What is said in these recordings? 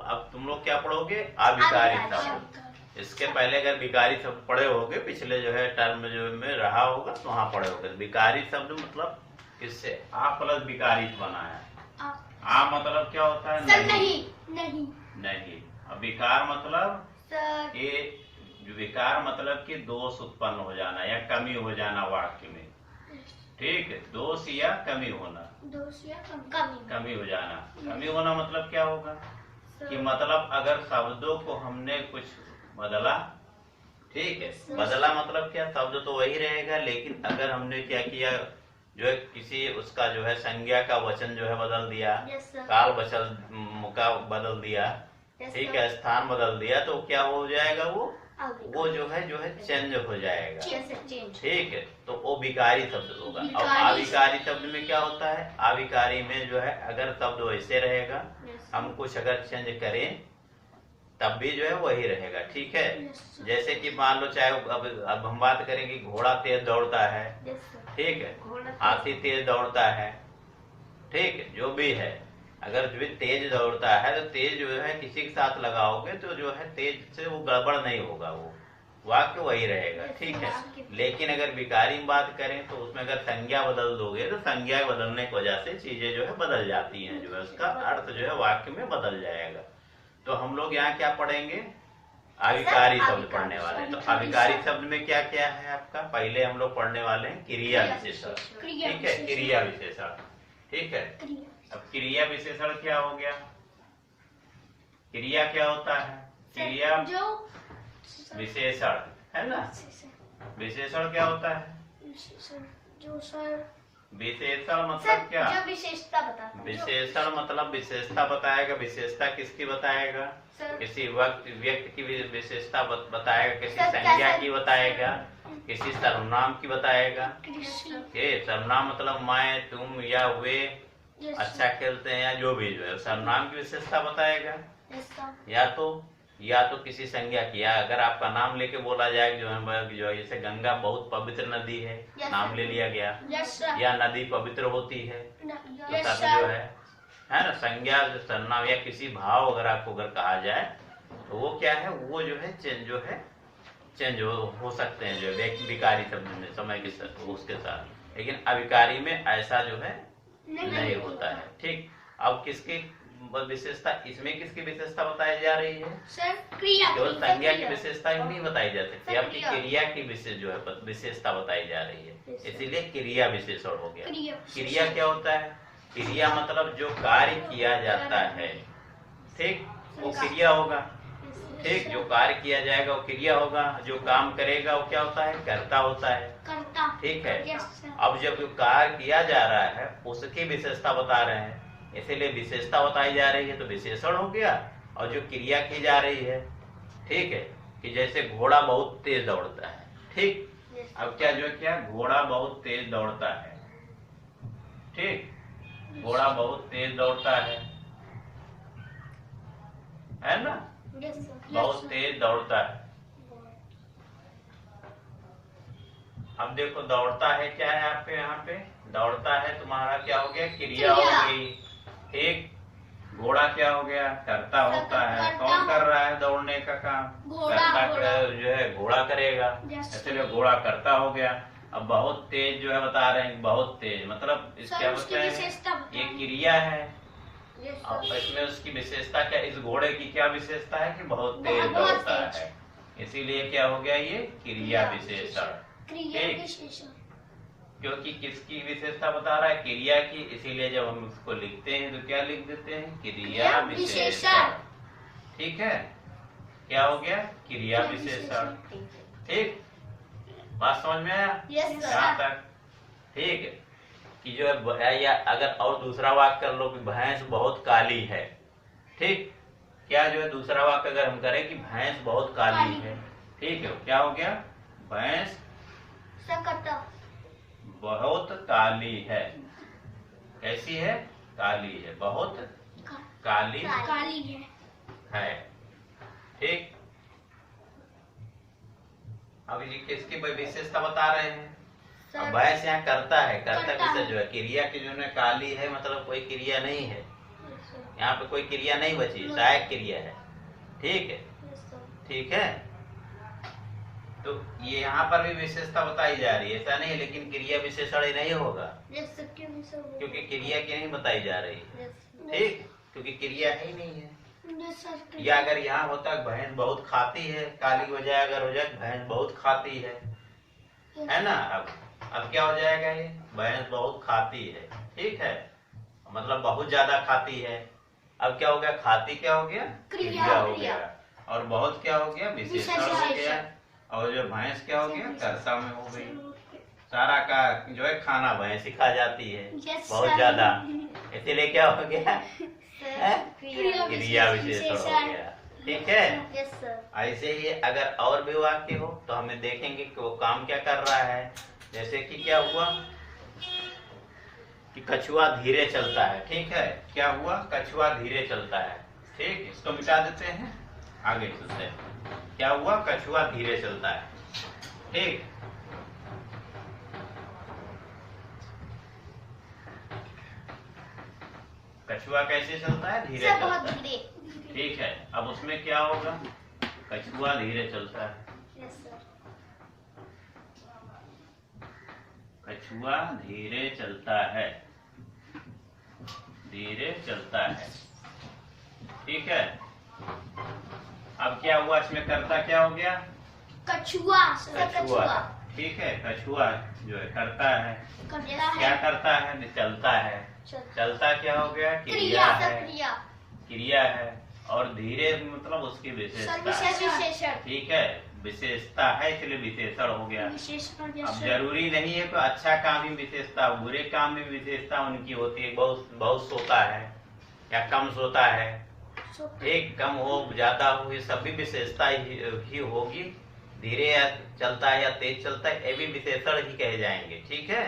अब तुम लोग क्या पढ़ोगे, अविकारी शब्द। इसके पहले अगर विकारी शब्द पढ़े होगे, पिछले जो है टर्म जो में रहा होगा तो वहाँ पढ़े होगे। विकारी शब्द मतलब किससे, आ प्लस विकारी बना है। आ मतलब क्या होता है, नहीं। अब विकार मतलब ये विकार मतलब कि दोष उत्पन्न हो जाना या कमी हो जाना वाक्य में। ठीक है, दोष या कमी होना, कमी हो जाना। कमी होना मतलब क्या होगा कि मतलब अगर शब्दों को हमने कुछ बदला, ठीक है, बदला मतलब क्या, शब्द तो वही रहेगा, लेकिन अगर हमने क्या किया, जो है किसी उसका जो है संज्ञा का वचन जो है बदल दिया, काल वचन का बदल दिया, ठीक है, स्थान बदल दिया, तो क्या हो जाएगा, वो जो है चेंज हो जाएगा। ठीक है, तो वो विकारी शब्द होगा। और अविकारी शब्द में क्या होता है, अविकारी में जो है अगर शब्द वैसे रहेगा, हम कुछ अगर चेंज करें तब भी जो है वही रहेगा। ठीक है, जैसे कि मान लो, चाहे अब हम बात करें कि घोड़ा तेज दौड़ता है, ठीक है, हाथी तेज दौड़ता है, ठीक है, जो भी है, अगर जो भी तेज दौड़ता है तो तेज जो है किसी के साथ लगाओगे तो जो है तेज से वो गड़बड़ नहीं होगा, वो वाक्य वही रहेगा। ठीक है, लेकिन अगर विकारी में बात करें तो उसमें अगर संज्ञा बदल दोगे तो संज्ञा बदलने की वजह से चीजें जो है बदल जाती हैं, जो है उसका अर्थ जो है वाक्य में बदल जाएगा। तो हम लोग यहाँ क्या पढ़ेंगे, अविकारी शब्द पढ़ने वाले हैं। तो अविकारी शब्द में क्या क्या है आपका, पहले हम लोग पढ़ने वाले हैं क्रिया विशेषण। ठीक है, क्रिया विशेषण। ठीक है, अब क्रिया विशेषण क्या हो गया, क्रिया क्या होता है, क्रिया विशेषण है ना। विशेषण क्या होता है, विशेषण मतलब क्या, जो विशेषता बताता है। विशेषण मतलब विशेषता बताएगा। विशेषता किसकी बताएगा, किसी व्यक्ति की विशेषता बताएगा, किसी संज्ञा की बताएगा, किसी सर्वनाम की बताएगा। सर्वनाम मतलब मैं, तुम या वे अच्छा खेलते हैं या जो भी जो है, सर्वनाम की विशेषता बताएगा। या तो किसी संज्ञा की, या अगर आपका नाम लेके बोला जाए जो है जैसे गंगा बहुत पवित्र नदी है, नाम ले लिया गया, या नदी पवित्र होती है, तो सब जो है ना संज्ञा, सर्वनाम या किसी भाव अगर आपको अगर कहा जाए तो वो क्या है, वो जो है चेंज हो सकते हैं जो विकारी शब्द में समय के साथ, उसके साथ। लेकिन अविकारी में ऐसा जो है नहीं होता है। ठीक, अब किसकी विशेषता, इसमें किसकी विशेषता बताई जा रही है, केवल संज्ञा की विशेषता ही नहीं बताई जा सकती, आपकी क्रिया की विशेष जो है विशेषता बताई जा रही है, इसीलिए क्रिया विशेषण हो गया। क्रिया क्या होता है, क्रिया मतलब जो कार्य किया जाता है, ठीक, वो क्रिया होगा। ठीक, जो कार्य किया जाएगा वो क्रिया होगा, जो काम करेगा वो क्या होता है, कर्ता होता है। ठीक है, अब जब जो कार्य किया जा रहा है उसकी विशेषता बता रहे हैं, इसीलिए विशेषता बताई जा रही है, तो विशेषण हो गया। और जो क्रिया की जा रही है, ठीक है, कि जैसे घोड़ा बहुत तेज दौड़ता है। ठीक, अब क्या घोड़ा बहुत तेज दौड़ता है, ठीक, घोड़ा बहुत तेज दौड़ता है ना, बहुत तेज दौड़ता है। अब देखो दौड़ता है क्या है, आप यहाँ पे दौड़ता है, तुम्हारा क्या हो गया, क्रिया हो गई। ठीक, घोड़ा क्या हो गया, कर्ता होता है। कौन कर रहा है दौड़ने का काम, कर्ता जो है घोड़ा करेगा, इसलिए घोड़ा कर्ता हो गया। अब बहुत तेज जो है बता रहे हैं, बहुत तेज मतलब क्या होता है, ये क्रिया है। अब इसमें उसकी विशेषता क्या, इस घोड़े की क्या विशेषता है कि बहुत तेज दौड़ता है, इसीलिए क्या हो गया, ये क्रिया विशेषण। ठीक, क्योंकि किसकी विशेषता बता रहा है, क्रिया की, इसीलिए जब हम उसको लिखते हैं तो क्या लिख देते हैं, क्रिया विशेषण। ठीक है, क्या हो गया, क्रिया विशेषण। ठीक, बात समझ में आया यहाँ तक। ठीक है, कि जो है, या अगर और दूसरा वाक्य कर लो कि भैंस बहुत काली है। ठीक, क्या जो है दूसरा वाक्य अगर हम करें कि भैंस बहुत काली है, ठीक है, क्या हो गया, भैंस बहुत काली है। कैसी है, काली है, बहुत काली है। ठीक, अब ये किसकी विशेषता बता रहे हैं, अब भैंस यहाँ करता है, करता किसे जो है, क्रिया की जो है काली है, मतलब कोई क्रिया नहीं है। यहाँ पे कोई क्रिया नहीं बची, सहायक क्रिया है। ठीक है, ठीक है। तो ये यहाँ पर भी विशेषता बताई जा रही है, ऐसा नहीं है, लेकिन क्रिया विशेषण ही नहीं होगा क्योंकि क्रिया की नहीं बताई जा रही है। ठीक, क्योंकि क्रिया ही नहीं है। या अगर यहाँ होता भैंस बहुत खाती है, काली बजाय अगर हो जाए भैंस बहुत खाती है ना। अब क्या हो जाएगा, ये भैंस बहुत खाती है, ठीक है, मतलब बहुत ज्यादा खाती है। अब क्या हो गया, खाती क्या हो गया, क्रिया हो गया, और बहुत क्या हो गया, विशेषण हो गया, और जो भैंस क्या हो गया, कर्ता में हो गई। सारा का जो है खाना भैंस ही खा जाती है बहुत ज्यादा, इसीलिए क्या हो गया, क्रिया विशेषण हो गया। ठीक है। ऐसे ही अगर और भी वाक्य हो तो हमें देखेंगे कि वो काम क्या कर रहा है। जैसे कि क्या हुआ कि कछुआ धीरे चलता है। ठीक है, क्या हुआ, कछुआ धीरे चलता है। ठीक, इसको मिटा देते हैं, आगे चलते हैं। क्या हुआ, कछुआ धीरे चलता है। ठीक, कछुआ कैसे चलता है, धीरे चलता है। ठीक है, अब उसमें क्या होगा, कछुआ धीरे चलता है। कछुआ धीरे चलता है, धीरे चलता है। ठीक है, अब क्या हुआ, इसमें कर्ता क्या हो गया, कछुआ। कछुआ। ठीक है, कछुआ जो है करता है, क्या करता है, चलता है। चलता क्या हो गया, क्रिया है, क्रिया है, और धीरे मतलब उसकी विशेषता। ठीक है, विशेषता है इसलिए विशेषण हो गया। अब जरूरी नहीं है कि अच्छा काम ही विशेषता, बुरे काम में विशेषता उनकी होती है। बहुत सोता है या कम सोता है, एक कम हो ज्यादा हो, ये सभी विशेषता ही होगी। धीरे या चलता है या तेज चलता है, ये भी विशेषण ही कहे जाएंगे। ठीक है,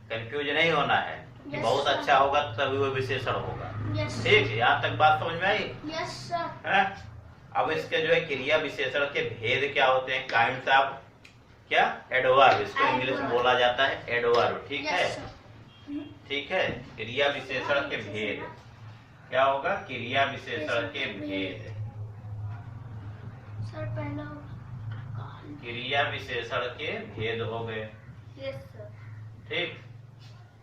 कंफ्यूज नहीं होना है कि बहुत अच्छा होगा तभी वो विशेषण होगा। ठीक है, यहाँ तक बात समझ में आई। है? अब इसके जो है क्रिया विशेषण के भेद क्या होते हैं, काइंड्स ऑफ क्या, एडवर्ब, इसको इंग्लिश में बोला जाता है एडवर्ब। ठीक है, ठीक है, क्रिया विशेषण के भेद क्या होगा, क्रिया विशेषण के भेद, क्रिया विशेषण के भेद हो गए। ठीक,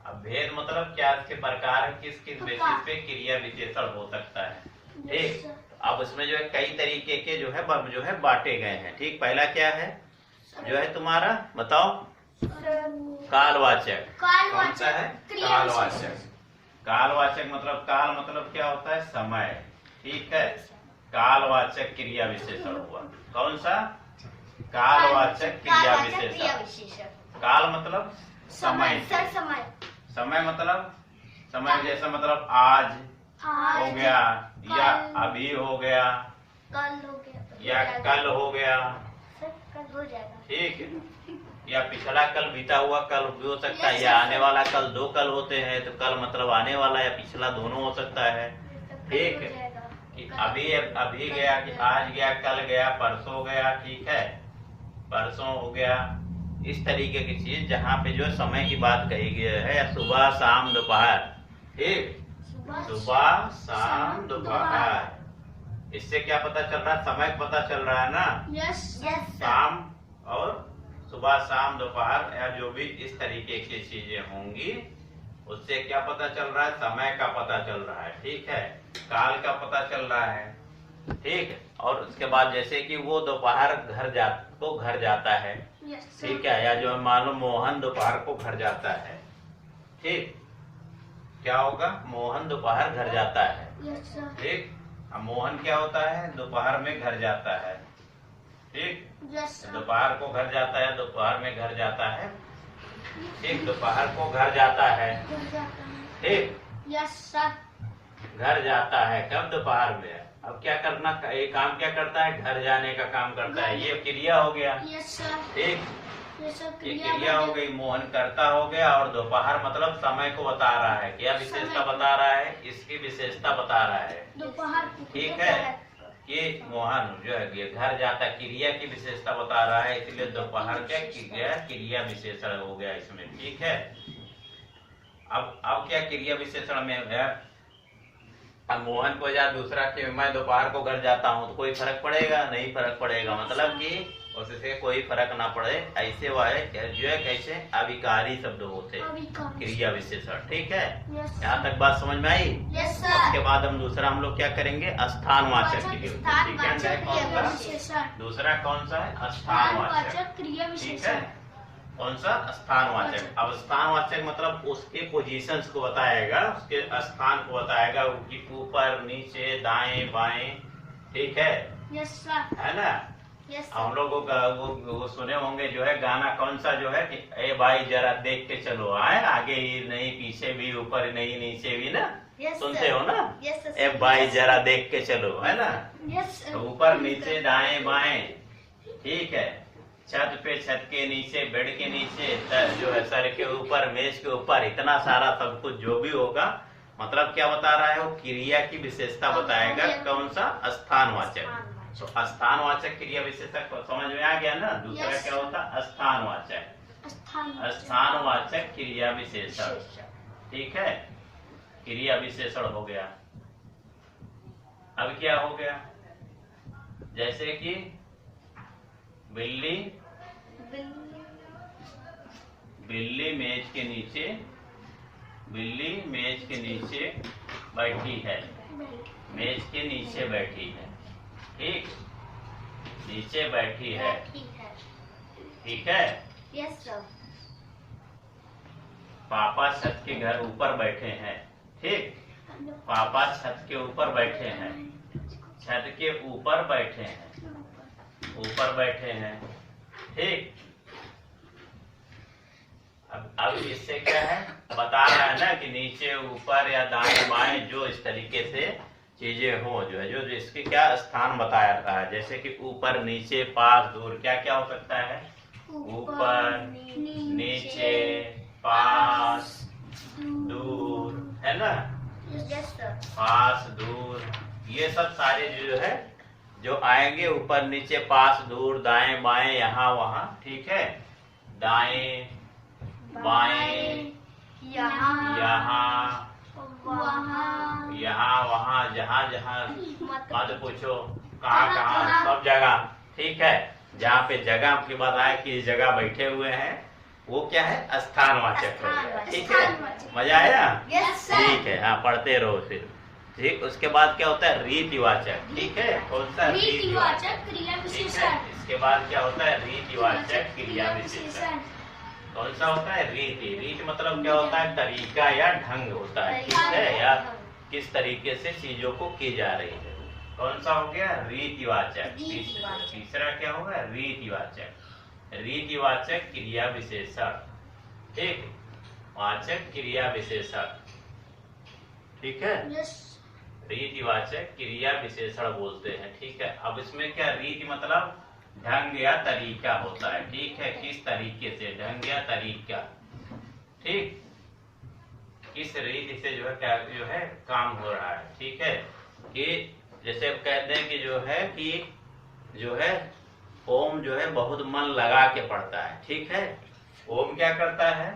अब भेद मतलब क्या, इसके प्रकार, किस किस बेसिस पे क्रिया विशेषण हो सकता है। ठीक, अब इसमें जो है कई तरीके के जो है बांटे गए हैं। ठीक, पहला क्या है, जो है तुम्हारा बताओ, कालवाचक। कौन सा है, कालवाचक। कालवाचक मतलब, काल मतलब क्या होता है, समय। ठीक है, कालवाचक क्रिया विशेषण हुआ। कौन सा, कालवाचक क्रिया विशेषण। काल मतलब समय, समय मतलब समय, जैसा मतलब आज हो गया, या अभी हो गया, या कल हो गया। ठीक है, या पिछला कल, बीता हुआ कल भी हो सकता है, या आने वाला कल। दो कल होते हैं तो कल मतलब आने वाला या पिछला दोनों हो सकता है। ठीक है, कि अभी गया, कि आज गया, कल गया, परसों गया। ठीक है, परसों हो गया। इस तरीके की चीज जहाँ पे जो समय की बात कही गई है, या सुबह शाम दोपहर। ठीक, सुबह शाम दोपहर, इससे क्या पता चल रहा है, समय पता चल रहा है ना। शाम और सुबह शाम दोपहर, या जो भी इस तरीके की चीजें होंगी, उससे क्या पता चल रहा है, समय का पता चल रहा है। ठीक है, काल का पता चल रहा है। ठीक है, और उसके बाद जैसे कि वो दोपहर घर जाता है। ठीक है, या जो मान लो मोहन दोपहर को घर जाता है। ठीक, क्या होगा, मोहन दोपहर घर जाता है। ठीक, अब मोहन क्या होता है, दोपहर में घर जाता है। ठीक, दोपहर को घर जाता है, दोपहर में घर जाता है। ठीक, दोपहर को घर जाता है। ठीक, घर जाता है कब, दोपहर में। अब क्या करना, ये काम क्या करता है, घर जाने का काम करता है, ये क्रिया हो गया। ठीक, ये क्रिया हो गई, मोहन करता हो गया, और दोपहर मतलब समय को बता रहा है, क्या विशेषता बता रहा है, इसकी विशेषता बता रहा है। ठीक है, ये मोहन जो है ये घर जाता, क्रिया की विशेषता बता रहा है, इसलिए दोपहर क्या क्रिया विशेषण हो गया इसमें। ठीक है, अब क्या क्रिया विशेषण में है, अब मोहन को या दूसरा कि मैं दोपहर को घर जाता हूँ तो कोई फर्क पड़ेगा? नहीं फर्क पड़ेगा, मतलब कि उससे कोई फर्क ना पड़े, ऐसे वाले जो है कैसे अविकारी शब्द होते क्रिया विशेषण। ठीक है, यहाँ तक बात समझ में आई? उसके बाद हम दूसरा हम लोग क्या करेंगे? स्थानवाचक क्रिया। ठीक है, कौन सा? दूसरा कौन सा है? स्थानवाचक क्रिया विशेषण। कौन सा? स्थानवाचक। अब स्थानवाचक मतलब उसके पोजीशंस को बताएगा, उसके स्थान को बताएगा, कि ऊपर नीचे दाएं बाएं। ठीक है, है ना? हम लोगों का वो सुने होंगे जो है गाना, कौन सा जो है कि ए भाई जरा देख के चलो, आए आगे ही नहीं पीछे भी ऊपर नहीं नीचे भी ना, सुनते हो ना? ए भाई जरा देख के चलो, है ना? तो ऊपर नीचे दाएं बाएं। ठीक है, छत पे, छत के नीचे, बेड के नीचे, जो है सर के ऊपर, मेज के ऊपर, इतना सारा सब कुछ जो भी होगा, मतलब क्या बता रहा है? वो क्रिया की विशेषता बताएगा। कौन सा? स्थानवाचक। तो स्थानवाचक क्रिया विशेषक समझ में आ गया ना? दूसरा क्या होता? स्थानवाचक। स्थानवाचक क्रिया विशेषण। ठीक है, क्रिया विशेषण हो गया। अब क्या हो गया? जैसे कि बिल्ली मेज के नीचे, बिल्ली मेज के नीचे बैठी है, मेज के नीचे बैठी है। ठीक, नीचे बैठी है। ठीक है, यस सर। पापा छत के घर ऊपर बैठे हैं। ठीक, पापा छत के ऊपर बैठे हैं, छत के ऊपर बैठे हैं, ऊपर बैठे हैं। ठीक, अब इससे क्या है? बता रहा है ना कि नीचे ऊपर या दाएं बाएं जो इस तरीके से चीजें हो, जो है जो इसके क्या स्थान बताया रहा है। जैसे कि ऊपर नीचे पास दूर, क्या क्या हो सकता है? ऊपर नीचे पास दूर, है ना? पास दूर, ये सब सारे जो है जो आएंगे, ऊपर नीचे पास दूर दाएं बाएं यहाँ वहाँ। ठीक है, दाएं बाएं, यहाँ वहाँ, जहाँ जहाँ, मत पूछो कहाँ कहाँ, सब जगह। ठीक है, जहाँ पे जगह की बात आए कि इस जगह बैठे हुए हैं, वो क्या है? स्थानवाचक हो गया। ठीक है, मजा आया? ठीक है, हाँ पढ़ते रहो फिर। ठीक, उसके बाद क्या होता है? रीतिवाचक। ठीक है, कौन सा? रीतिवाचक क्रिया विशेषण। इसके बाद क्या होता है? रीतिवाचक क्रिया विशेषण। कौन सा होता है? रीति मतलब क्या होता है? तरीका या ढंग होता है। ठीक है, या किस तरीके से चीजों को की जा रही है। कौन सा हो गया? रीतिवाचक। तीसरा क्या होगा? रीतिवाचक। रीतिवाचक क्रिया विशेषण। ठीक, वाचक क्रिया विशेषण। ठीक है, रीतिवाचक क्रिया विशेषण बोलते हैं। ठीक है, अब इसमें क्या? रीति मतलब ढंग या तरीका होता है। ठीक है, किस तरीके से, ढंग या तरीका। ठीक, किस रीति से जो है क्या जो है काम हो रहा है। ठीक है, कि जैसे कहते हैं कि जो है ओम जो है बहुत मन लगा के पढ़ता है। ठीक है, ओम क्या करता है?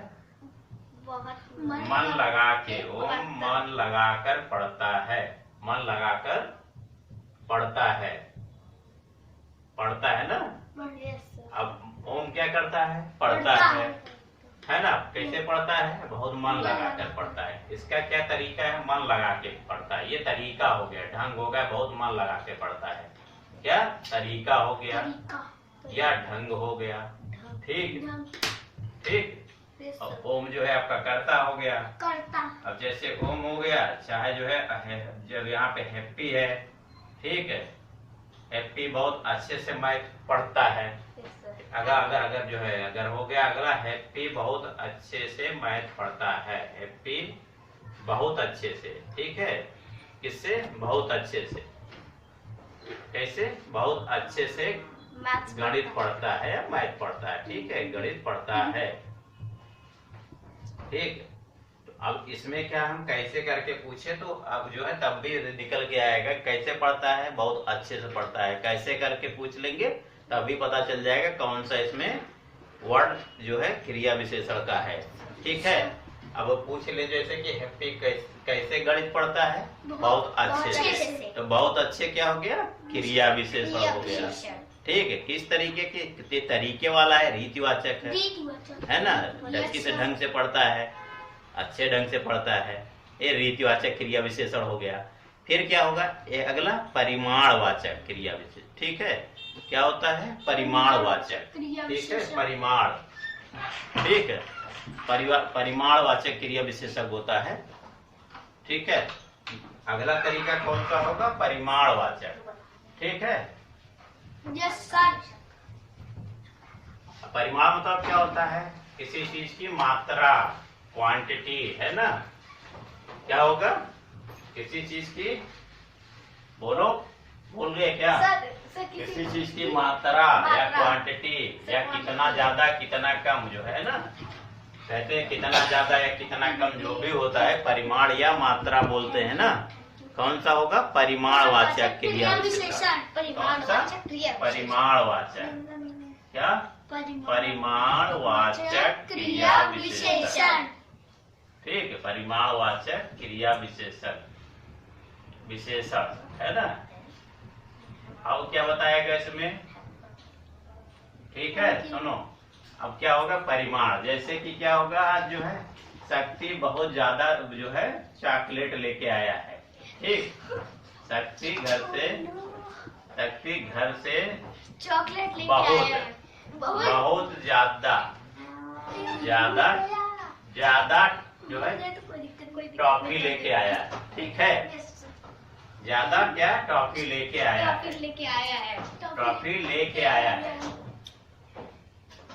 मन लगा के, ओम मन लगाकर पढ़ता है, मन लगाकर पढ़ता है, पढ़ता है ना? अब ओम क्या करता है? पढ़ता है ना? कैसे पढ़ता है? बहुत मन लगा कर पढ़ता है। इसका क्या तरीका है? मन लगा के पढ़ता है। ये तरीका हो गया, ढंग हो गया, बहुत मन लगा के पढ़ता है। क्या तरीका हो गया या ढंग हो गया? ठीक ठीक, अब ओम जो है आपका कर्ता हो गया। अब जैसे ओम हो गया, चाहे जो है जब यहाँ पे हैप्पी है, ठीक है, हैप्पी बहुत अच्छे से मैथ पढ़ता है। अगर जो है अगर हो गया अगला, हैप्पी बहुत अच्छे से मैथ पढ़ता है, हैप्पी बहुत अच्छे से। ठीक है, किससे? बहुत अच्छे से। कैसे? बहुत अच्छे से गणित पढ़ता है, मैथ पढ़ता है। ठीक है, गणित पढ़ता है। ठीक, अब इसमें क्या हम कैसे करके पूछे तो अब जो है तब भी निकल के आएगा कैसे पढ़ता है, बहुत अच्छे से पढ़ता है। कैसे करके पूछ लेंगे तब भी पता चल जाएगा कौन सा इसमें वर्ड जो है क्रिया विशेषण का है। ठीक है, अब पूछ ले जैसे कि हैप्पी कैसे गणित पढ़ता है? बहुत अच्छे से। तो बहुत अच्छे क्या हो गया? क्रिया विशेषण हो गया। ठीक है, किस तरीके के? तरीके वाला है, रीतिवाचक है ना, लड़की से ढंग से पढ़ता है, अच्छे ढंग से पढ़ता है, ये रीतिवाचक क्रिया विशेषण हो गया। फिर क्या होगा? ये अगला परिमाणवाचक क्रिया विशेषण। ठीक है, क्या होता है? परिमाणवाचक। ठीक है, परिमाण। ठीक है, परिमाणवाचक क्रिया विशेषक होता है। ठीक है, अगला तरीका कौन सा होगा? परिमाणवाचक। ठीक है, यस सर। परिमाण मतलब क्या होता है? किसी चीज की मात्रा, क्वांटिटी, है ना। क्या होगा? किसी चीज की, बोलो, बोल गए क्या? किसी चीज की मात्रा या क्वांटिटी, या कितना ज्यादा कितना कम जो है ना, कहते हैं कितना ज्यादा या कितना कम जो भी होता है, परिमाण या मात्रा बोलते हैं ना। कौन सा होगा? परिमाणवाचक क्रिया विशेषण। कौन सा? परिमाणवाचक। क्या? परिमाणवाचक क्रिया विशेषण। ठीक है, परिमाणवाचक क्रिया विशेषण है ना। अब क्या बताएगा इसमें? ठीक है, सुनो। अब क्या होगा? परिमाण, जैसे कि क्या होगा? आज जो है शक्ति बहुत ज्यादा जो है चॉकलेट लेके आया है। ठीक, शक्ति घर से चॉकलेट लेके बहुत आया है। बहुत ज्यादा जो है टॉफी लेके आया है। ठीक है, ज्यादा क्या? टॉफी लेके आया है। टॉफी लेके आया है,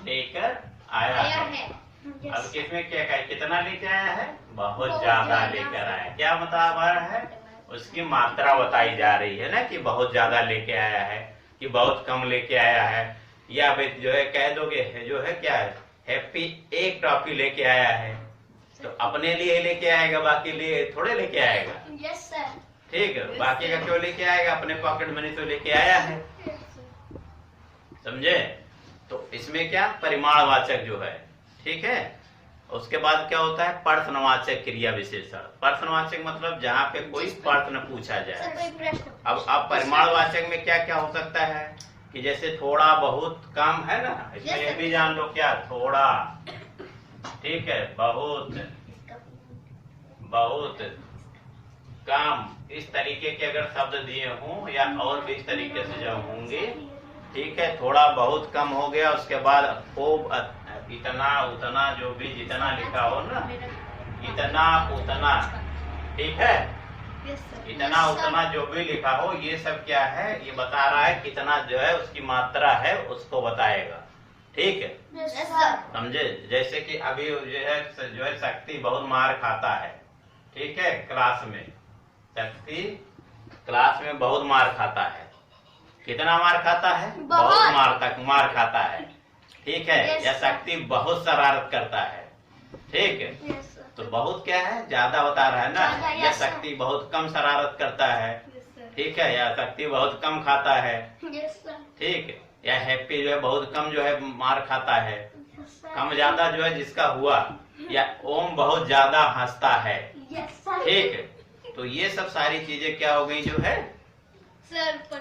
लेकर आया है। अब किसमें क्या कहा? कितना लेके आया है? बहुत ज्यादा लेकर आया है। क्या मतलब आ रहा है? उसकी मात्रा बताई जा रही है ना, कि बहुत ज्यादा लेके आया है, कि बहुत कम लेके आया है। या फिर जो है कह दोगे जो है क्या है, हैप्पी एक टॉफी लेके आया है, तो अपने लिए लेके आएगा, बाकी लिए थोड़े लेके आएगा। Yes sir. ठीक है, बाकी का क्यों लेके आएगा? अपने पॉकेट मनी तो लेके आया है। समझे? तो इसमें क्या? परिमाणवाचक जो है। ठीक है, उसके बाद क्या होता है? प्रश्नवाचक क्रिया विशेषण। प्रश्नवाचक मतलब जहाँ पे कोई प्रश्न पूछा जाए। अब परिमाणवाचक में क्या क्या हो सकता है? कि जैसे थोड़ा बहुत कम, है ना, इसमें ये भी जान लो क्या? थोड़ा, ठीक है, बहुत कम, इस तरीके के अगर शब्द दिए हों, या और भी इस तरीके से जो होंगे। ठीक है, थोड़ा बहुत कम हो गया, उसके बाद खूब, इतना उतना, जो भी जितना लिखा हो ना, इतना उतना। ठीक है, इतना उतना जो भी लिखा हो, ये सब क्या है? ये बता रहा है कितना जो है उसकी मात्रा है, उसको बताएगा। ठीक है, समझे? जैसे कि अभी जो है शक्ति बहुत मार खाता है। ठीक है, क्लास में शक्ति क्लास में बहुत मार खाता है। कितना मार खाता है? बहुत मार खाता है। ठीक है, या शक्ति बहुत शरारत करता है। ठीक है, तो बहुत क्या है? ज्यादा बता रहा है ना। या शक्ति बहुत कम शरारत करता है। ठीक है, या शक्ति बहुत कम खाता है। ठीक है, या हैप्पी जो है बहुत कम जो है मार खाता है। कम ज्यादा जो है जिसका हुआ, या ओम बहुत ज्यादा हंसता है। ठीक है, तो ये सब सारी चीजें क्या हो गई जो है?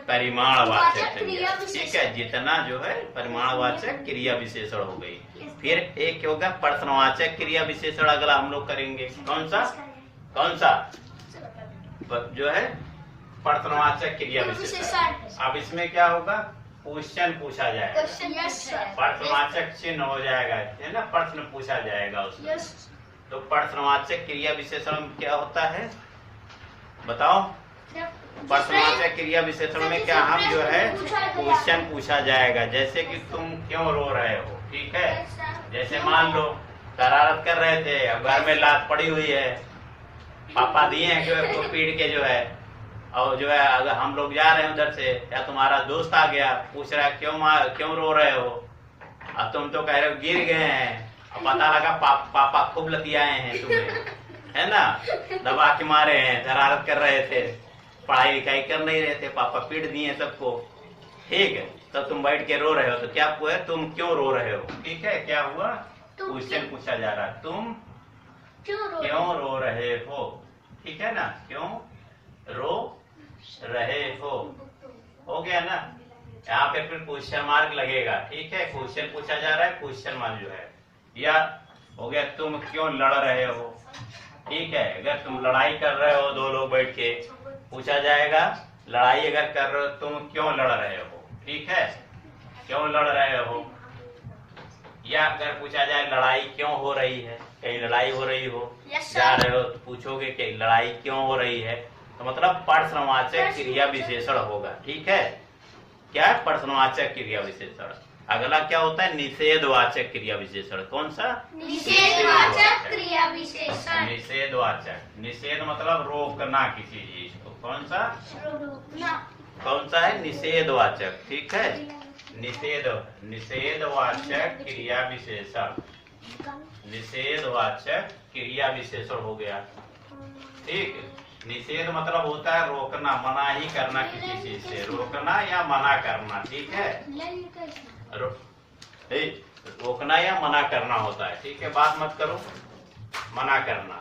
परिमाणवाचक। ठीक है, जितना जो है परिमाणवाचक क्रिया विशेषण हो गई। फिर एक होगा प्रश्नवाचक क्रिया विशेषण, अगला हम लोग करेंगे। कौन सा जो है? प्रश्नवाचक क्रिया विशेषण। अब इसमें क्या होगा? क्वेश्चन पूछा जाएगा, प्रश्नवाचक चिन्ह हो जाएगा, है ना, प्रश्न पूछा जाएगा उसमें। तो प्रश्नवाचक क्रिया विशेषण में क्या होता है बताओ? प्रश्नवाचक क्रिया विशेषण में क्या हम जो है क्वेश्चन पूछा जाएगा, जैसे कि तुम क्यों रो रहे हो। ठीक है, जैसे मान लो शरारत कर रहे थे, अब घर में लात पड़ी हुई है, पापा दिए हैं जो है पीट के जो है, और जो है अगर हम लोग जा रहे हैं उधर से, या तुम्हारा दोस्त आ गया पूछ रहा है क्यों रो रहे हो, अब तुम तो कह रहे हो गिर गए हैं, अब पता लगा पापा खूब लतियाए हैं तुम्हें, है ना, दबा के मारे हैं, शरारत कर रहे थे, पढ़ाई लिखाई कर नहीं रहे थे, पापा पीट दिए सबको। ठीक है, तो तुम बैठ के रो रहे हो, तो क्या हुआ? तुम क्यों रो रहे हो। ठीक है, क्या हुआ? क्वेश्चन पूछा जा रहा है, तुम क्यों रो रहे हो, ठीक है ना, क्यों रो रहे हो गया ना। यहाँ पे फिर क्वेश्चन मार्क लगेगा, ठीक है, क्वेश्चन पूछा जा रहा है, क्वेश्चन मार्क जो है। या हो गया तुम क्यों लड़ रहे हो, ठीक है, अगर तुम लड़ाई कर रहे हो दो लोग बैठ के, पूछा जाएगा लड़ाई अगर कर रहे हो तुम क्यों लड़ रहे हो, ठीक है, क्यों लड़ रहे हो। या अगर पूछा जाए लड़ाई क्यों हो रही है, कहीं लड़ाई हो रही हो, जा रहे हो तो पूछोगे कि लड़ाई क्यों हो रही है, तो मतलब प्रश्नवाचक क्रिया विशेषण होगा, ठीक है। क्या है प्रश्नवाचक क्रिया विशेषण। अगला क्या होता है निषेधवाचक क्रिया विशेषण। कौन सा निषेधवाचक क्रिया विशेषण। निषेधवाचक, निषेध मतलब रोकना किसी चीज को, कौन सा कौन सा है निषेधवाचक, ठीक है, निषेधवाचक क्रिया विशेषण, निषेधवाचक क्रिया विशेषण हो गया, ठीक। निषेध मतलब होता है रोकना, मना ही करना किसी चीज से, रोकना या मना करना, ठीक है, रोकना या मना करना होता है, ठीक है। बात मत करो, मना करना,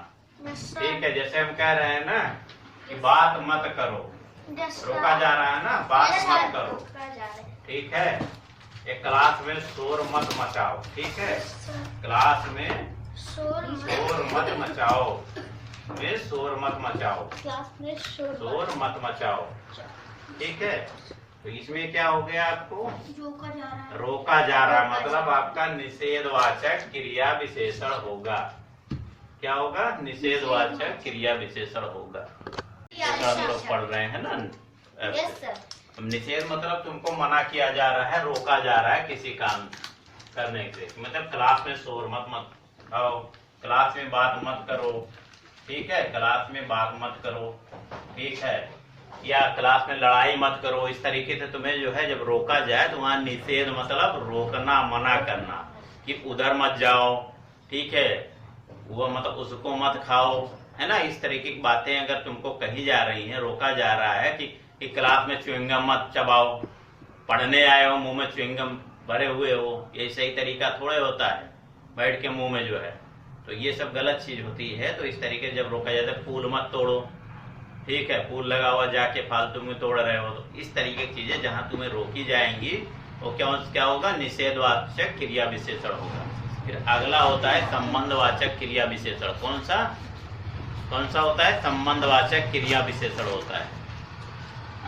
ठीक है। जैसे हम कह रहे हैं ना कि बात मत करो, रोका जा रहा है ना, बात मत करो, ठीक है। एक क्लास में शोर मत मचाओ, ठीक है, क्लास में शोर मत मचाओ, में शोर मत मचाओ, शोर मत मचाओ, ठीक है। तो इसमें क्या हो गया आपको रोका जा रहा, मतलब आपका निषेधवाचक क्रिया विशेषण होगा। क्या होगा निषेधवाचक क्रिया विशेषण होगा। हम लोग पढ़ रहे हैं ना। निषेध मतलब तुमको मना किया जा रहा है, रोका जा रहा है किसी काम करने से, मतलब क्लास में शोर मत आओ, क्लास में बात मत करो, ठीक है, क्लास में बात मत करो, ठीक है, या क्लास में लड़ाई मत करो। इस तरीके से तुम्हें जो है जब रोका जाए तो वहाँ निषेध मतलब रोकना, मना करना कि उधर मत जाओ, ठीक है, वो मतलब उसको मत खाओ, है ना। इस तरीके की बातें अगर तुमको कही जा रही हैं, रोका जा रहा है कि क्लास में च्युइंगम मत चबाओ, पढ़ने आए हो मुंह में च्युइंगम भरे हुए हो, ये सही तरीका थोड़े होता है बैठ के मुंह में जो है, तो ये सब गलत चीज होती है। तो इस तरीके से जब रोका जाता है, फूल मत तोड़ो, ठीक है, फूल लगा हुआ जाके फालतू में तोड़ रहे हो, तो इस तरीके की चीजें जहां तुम्हें रोकी जाएंगी वो क्या होगा निषेधवाचक क्रिया विशेषण होगा। फिर अगला होता है संबंधवाचक क्रिया विशेषण। कौन सा होता है संबंधवाचक क्रिया विशेषण होता है।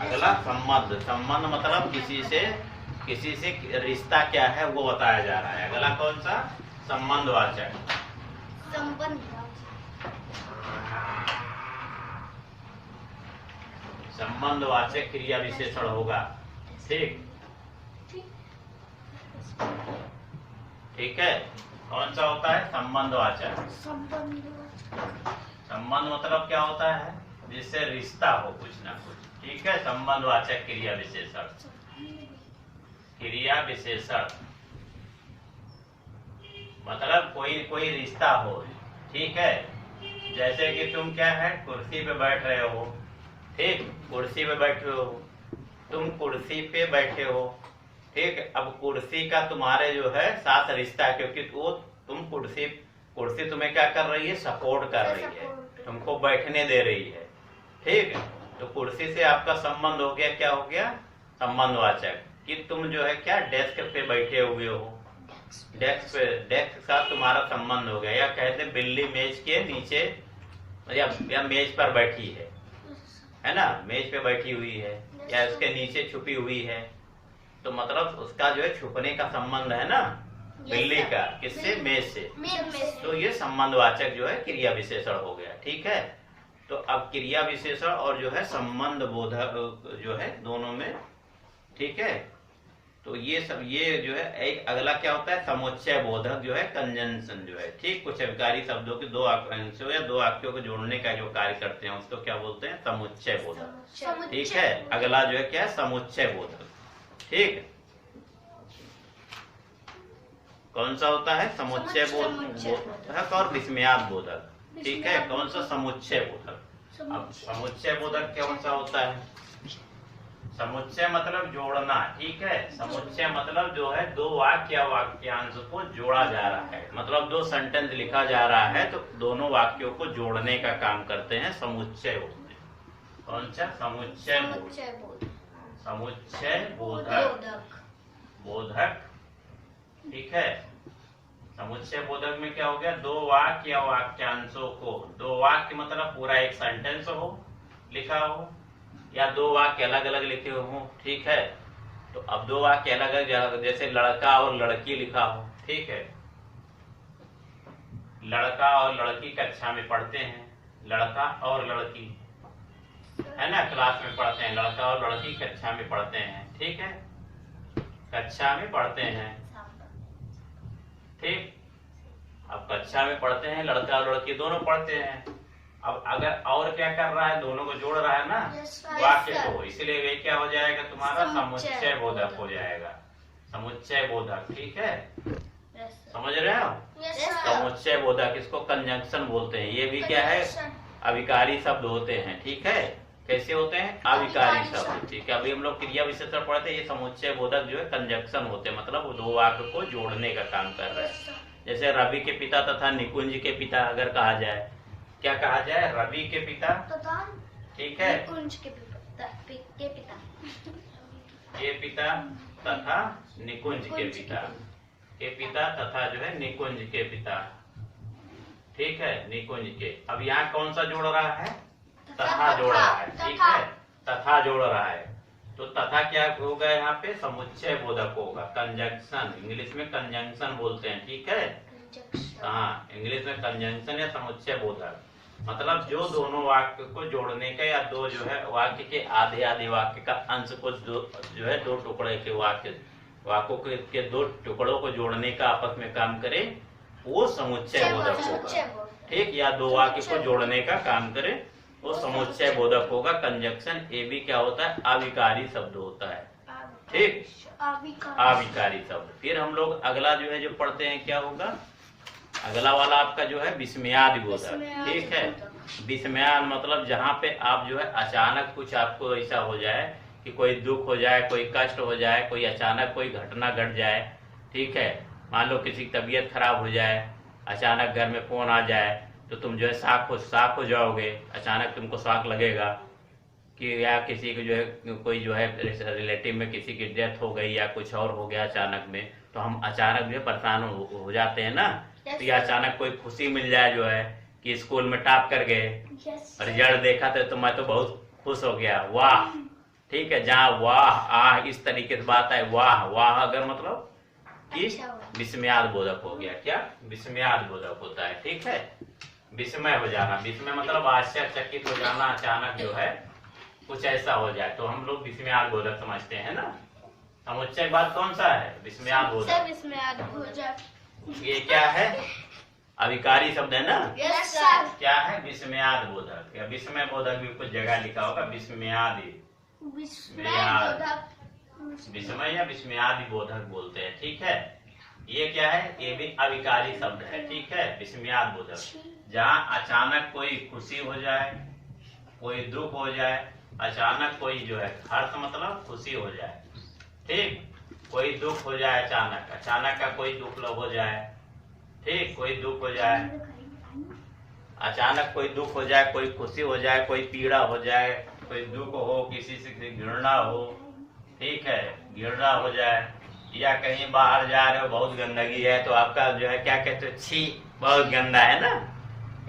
अगला संबंध, संबंध मतलब किसी से रिश्ता क्या है वो बताया जा रहा है। अगला कौन सा संबंधवाचक, संबंधवाचक क्रिया विशेषण होगा, ठीक है। कौन सा होता है संबंधवाचक। संबंध मतलब क्या होता है जिससे रिश्ता हो कुछ ना कुछ, ठीक है, संबंधवाचक क्रिया विशेषण। क्रिया विशेषण मतलब कोई रिश्ता हो, ठीक है। जैसे कि तुम क्या है कुर्सी पे बैठ रहे हो, ठीक, कुर्सी पे बैठे हो, तुम कुर्सी पे बैठे हो, ठीक। अब कुर्सी का तुम्हारे जो है साथ रिश्ता है, क्योंकि वो तुम कुर्सी तुम्हें क्या कर रही है सपोर्ट कर रही है, तुमको बैठने दे रही है, ठीक। तो कुर्सी से आपका संबंध हो गया, क्या हो गया संबंधवाचक, कि तुम जो है क्या डेस्क पे बैठे हुए हो, डेस्क के साथ तुम्हारा संबंध हो गया। या कहते बिल्ली मेज के नीचे या मेज पर बैठी है ना, मेज पे बैठी हुई है या उसके नीचे छुपी हुई है, तो मतलब उसका जो है छुपने का संबंध है ना बिल्ली का, किससे मेज से, तो ये संबंधवाचक जो है क्रिया विशेषण हो गया, ठीक है। तो अब क्रिया विशेषण और जो है संबंध बोधक जो है दोनों में, ठीक है। तो ये जो है एक अगला क्या होता है समुच्चय बोधक जो है कंजंक्शन जो है, ठीक, कुछ अभिकारी शब्दों के दो अंशों या दो वाक्यों को जोड़ने का जो कार्य करते हैं उसको क्या बोलते हैं समुच्चय बोधक, ठीक है। अगला जो है क्या है समुच्चय बोधक, ठीक। कौन सा होता है समुच्चय बोधक और विस्मयाद बोधक, ठीक है। कौन सा समुच्चय बोधक। अब समुच्चय बोधक कौन सा होता है, समुच्चय मतलब जोड़ना, ठीक है। समुच्चय मतलब जो है दो वाक्य या वाक्यांश को जोड़ा जा रहा है, मतलब दो सेंटेंस लिखा जा रहा है तो दोनों वाक्यों को जोड़ने का काम करते हैं, समुच्चय बोलते हैं। कौन सा? समुच्चय बोधक। समुच्चय बोधक, बोधक, ठीक है। समुच्चय बोधक में क्या हो गया? दो वाक्य या वाक्यांशों को, दो वाक्य मतलब पूरा एक सेंटेंस हो लिखा हो, या दो वाक्य अलग अलग लिखे हो, ठीक है। तो अब दो वाक्य अलग अलग, जैसे लड़का और लड़की लिखा हो, ठीक है। लड़का और लड़की कक्षा में पढ़ते हैं, लड़का और लड़की, है ना, क्लास में पढ़ते हैं। लड़का और लड़की कक्षा में पढ़ते हैं, ठीक है, कक्षा में पढ़ते हैं, ठीक। अब कक्षा में पढ़ते हैं, लड़का और लड़की दोनों पढ़ते हैं। अब अगर और क्या कर रहा है? दोनों को जोड़ रहा है ना, वाक्य को, इसलिए वे क्या हो जाएगा तुम्हारा? समुच्चय बोधक हो जाएगा, समुच्चय बोधक, ठीक है। समझ रहे हो? समुच्चय बोधक, इसको कंजंक्शन बोलते हैं। ये भी क्या है? अविकारी शब्द होते हैं, ठीक है। कैसे होते हैं? अविकारी शब्द, ठीक है। अभी हम लोग क्रिया विशेषण पढ़ते हैं, ये समुच्चय बोधक जो है कंजंक्शन होते हैं, मतलब वो दो वाक्य को जोड़ने का काम कर रहे हैं। जैसे रवि के पिता तथा निकुंज के पिता अगर कहा जाए, क्या कहा जाए? रवि के पिता, ठीक है, निकुंज के पिता, के पिता तथा निकुंज के पिता, के पिता तथा जो है निकुंज के पिता, ठीक है, निकुंज के। अब यहाँ कौन सा जोड़ रहा है? तथा जोड़ रहा है, ठीक है, तथा जोड़ रहा है। तो तथा क्या होगा? यहाँ पे समुच्चय बोधक होगा, कंजंक्शन, इंग्लिश में कंजंक्शन बोलते हैं, ठीक है। हाँ, इंग्लिश में कंजंक्शन या समुच्चय बोधक मतलब जो दोनों वाक्य को जोड़ने का, या दो जो है वाक्य के आधे आधे वाक्य का अंश को जो है दो टुकड़े के वाक्यों के दो टुकड़ों को जोड़ने का आपस में काम करे, वो समुच्चय बोधक होगा, ठीक। या दो वाक्य को जोड़ने का काम करे, वो समुच्चय बोधक होगा, कंजंक्शन। ये भी क्या होता है? अविकारी शब्द होता है, ठीक, अविकारी शब्द। फिर हम लोग अगला जो है जो पढ़ते हैं, क्या होगा? अगला वाला आपका जो है विस्मयादि बोधक, ठीक है। विस्मयाद मतलब जहाँ पे आप जो है अचानक कुछ आपको ऐसा हो जाए कि कोई दुख हो जाए, कोई कष्ट हो जाए, कोई अचानक कोई घटना घट जाए, ठीक है। मान लो किसी की तबीयत खराब हो जाए, अचानक घर में फोन आ जाए, तो तुम जो है शॉक हो जाओगे, अचानक तुमको शॉक लगेगा कि या किसी को जो है कोई जो है रिलेटिव में किसी की डेथ हो गई या कुछ और हो गया अचानक में, तो हम अचानक जो है परेशान हो जाते हैं ना। तो या अचानक कोई खुशी मिल जाए जो है कि स्कूल में टॉप कर गए, रिजल्ट देखा तो मैं तो बहुत खुश हो गया, वाह, ठीक है। जहाँ वाह आह इस तरीके से बात है, वाह वाह अगर मतलब कि विस्मयाद बोधक हो गया। क्या? विस्मयाद बोधक होता है, ठीक है। विस्मय हो जाना, विस्मय मतलब आश्चर्यचकित हो जाना, अचानक जो है कुछ ऐसा हो जाए तो हम लोग विस्मयाद बोधक समझते हैं ना। समुच्चय बात कौन सा है? विस्मयाद बोधक। ये क्या है? अविकारी शब्द है ना। क्या है? विस्मयाद बोधक, या विस्मय बोधक भी कुछ जगह लिखा होगा, विस्मयादि, विस्मय या विस्मयादि बोधक बोलते हैं, ठीक है। ये क्या है? ये भी अविकारी शब्द है, ठीक है, विस्मयाद बोधक। जहाँ अचानक कोई खुशी हो जाए, कोई दुख हो जाए, अचानक कोई जो है हर्ष मतलब खुशी हो जाए, ठीक, कोई दुख हो जाए, अचानक का कोई दुख हो जाए, ठीक, कोई दुख हो जाए, अचानक कोई दुख हो जाए, कोई खुशी हो जाए, कोई पीड़ा हो जाए, कोई दुख हो, किसी से घृणा हो, ठीक है, घृणा हो जाए, या कहीं बाहर जा रहे हो बहुत गंदगी है तो आपका जो है क्या कहते हो? छी, बहुत गंदा है ना,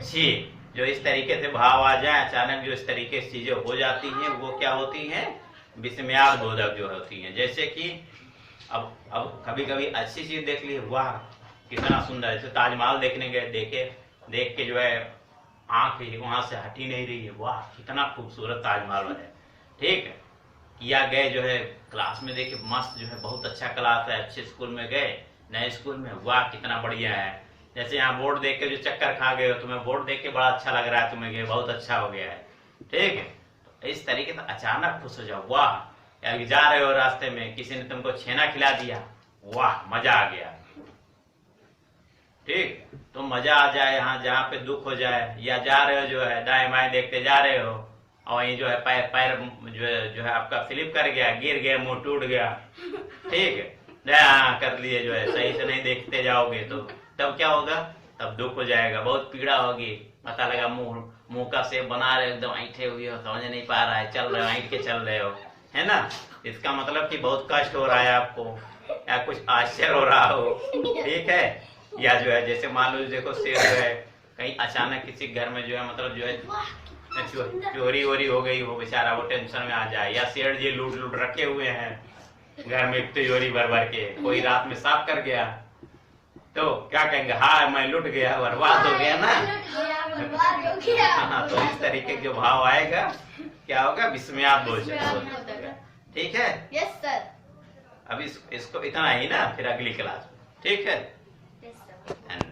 छी। जो इस तरीके से भाव आ जाए अचानक, जो इस तरीके से चीजें हो जाती हैं, वो क्या होती हैं? विस्मयाद बोधक जो होती हैं। जैसे कि अब कभी कभी अच्छी चीज देख ली, वाह कितना सुंदर, जैसे ताजमहल देखने गए, देख के जो है आंख वहां से हटी नहीं रही है, वाह कितना खूबसूरत ताजमहल है, ठीक है। किया गए जो है क्लास में देखे, मस्त जो है बहुत अच्छा क्लास है, अच्छे स्कूल में गए, नए स्कूल में, वाह कितना बढ़िया है। जैसे यहाँ बोर्ड देख के जो चक्कर खा गए हो, तुम्हें बोर्ड देख के बड़ा अच्छा लग रहा है, तुम्हें गए बहुत अच्छा हो गया है, ठीक है। तो इस तरीके से अचानक खुश हो जाओ, वाह। या जा रहे हो रास्ते में, किसी ने तुमको छेना खिला दिया, वाह मजा आ गया, ठीक। तो मजा आ जाए यहाँ, जहाँ पे दुख हो जाए, या जा रहे हो जो है दाएं बाएं देखते जा रहे हो, और ये जो है पैर पैर जो है आपका स्लिप कर गया, गिर गया, मुंह टूट गया, ठीक है, हाँ कर लिए, जो है सही से नहीं देखते जाओगे तो तब क्या होगा, तब दुख हो जाएगा, बहुत पीड़ा होगी। पता लगा मुंह का शेप बना रहे हो, एकदम ऐठे हुए हो, समझ नहीं पा रहा है, चल रहे हो, ऐठ के चल रहे हो, है ना। इसका मतलब कि बहुत कष्ट हो रहा है आपको, या कुछ आश्चर्य हो रहा हो, ठीक है। या जो है जैसे मान लो देखो शेर जो है कहीं अचानक किसी घर में जो है मतलब जो है चोरी वोरी हो गई हो, बेचारा वो टेंशन में आ जाए, या शेर जी लूट रखे हुए हैं घर में तिजोरी भर भर के, कोई रात में साफ कर गया तो क्या कहेंगे, हाँ मैं लुट गया, बर्बाद हो गया ना। हाँ, तो इस तरीके के जो भाव आएगा क्या होगा, विस्मयात भोजन, ठीक है। Yes sir. अब इसको इतना ही ना, फिर अगली क्लास में, ठीक है। Yes sir.